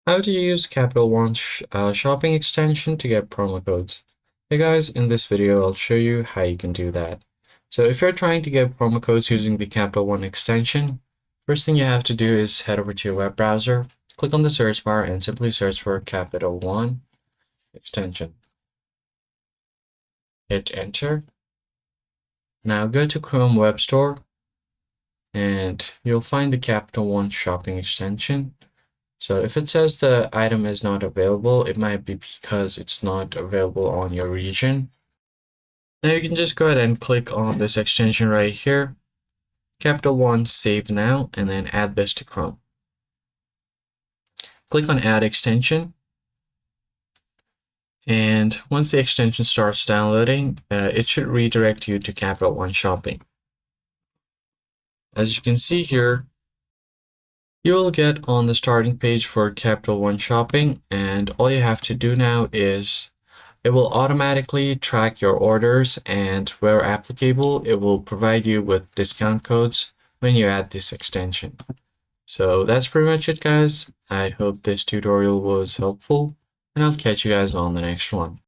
How to use Capital One shopping extension to get promo codes. Hey guys, in this video I'll show you how you can do that. So if you're trying to get promo codes using the Capital One extension, first thing you have to do is head over to your web browser, click on the search bar and simply search for Capital One extension. Hit enter. Now go to Chrome Web Store and you'll find the Capital One shopping extension. So if it says the item is not available, it might be because it's not available on your region. Now you can just go ahead and click on this extension right here, Capital One Save Now, and then add this to Chrome. Click on Add Extension. And once the extension starts downloading, it should redirect you to Capital One Shopping. As you can see here, you will get on the starting page for Capital One Shopping, and all you have to do now is it will automatically track your orders, and where applicable, it will provide you with discount codes when you add this extension. So that's pretty much it, guys. I hope this tutorial was helpful, and I'll catch you guys on the next one.